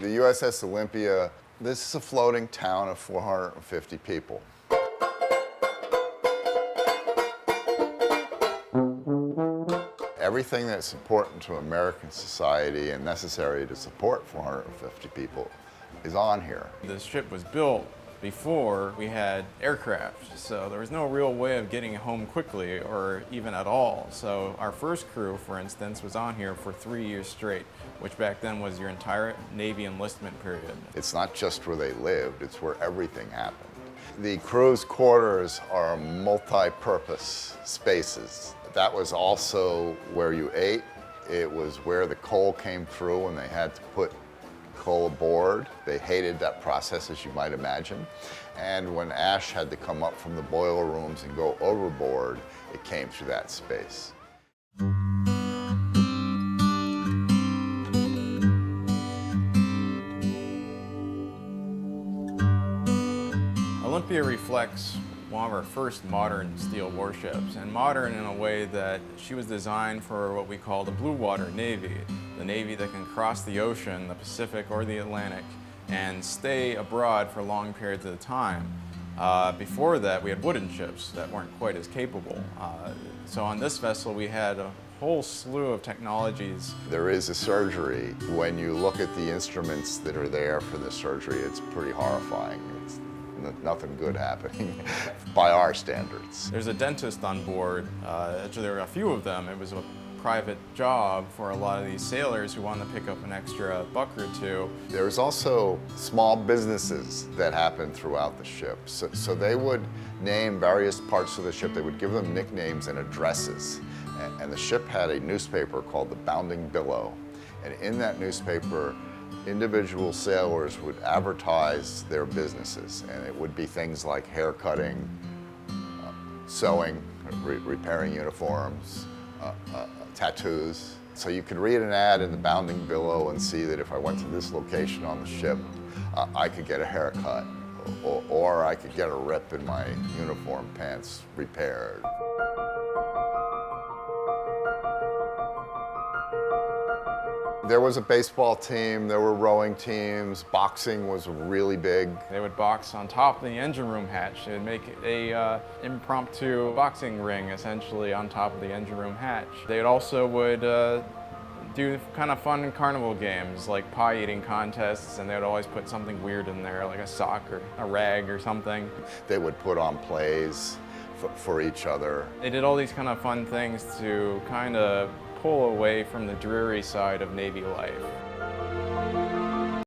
The USS Olympia, this is a floating town of 450 people. Everything that's important to American society and necessary to support 450 people is on here. The ship was built before we had aircraft, so there was no real way of getting home quickly or even at all. So our first crew, for instance, was on here for 3 years straight, which back then was your entire Navy enlistment period. It's not just where they lived, it's where everything happened. The crew's quarters are multi-purpose spaces. That was also where you ate. It was where the coal came through when they had to put coal aboard. They hated that process, as you might imagine. And when ash had to come up from the boiler rooms and go overboard, it came through that space. Olympia reflects one of our first modern steel warships, and modern in a way that she was designed for what we call the blue water Navy, the Navy that can cross the ocean, the Pacific or the Atlantic, and stay abroad for long periods of time. Before that, we had wooden ships that weren't quite as capable. So on this vessel, we had a whole slew of technologies. There is a surgery. When you look at the instruments that are there for the surgery, it's pretty horrifying. It's nothing good happening by our standards. There's a dentist on board. Actually, there were a few of them. It was a private job for a lot of these sailors who wanted to pick up an extra buck or two. There's also small businesses that happened throughout the ship. So they would name various parts of the ship. They would give them nicknames and addresses. And the ship had a newspaper called the Bounding Billow. And in that newspaper, individual sailors would advertise their businesses, and it would be things like hair cutting, sewing, repairing uniforms, tattoos. So you could read an ad in the Bounding Billow and see that if I went to this location on the ship, I could get a haircut, or I could get a rip in my uniform pants repaired. There was a baseball team, there were rowing teams, boxing was really big. They would box on top of the engine room hatch. They would make a impromptu boxing ring, essentially, on top of the engine room hatch. They also would do kind of fun carnival games, like pie eating contests, and they would always put something weird in there, like a sock or a rag or something. They would put on plays for each other. They did all these kind of fun things to kind of pull away from the dreary side of Navy life.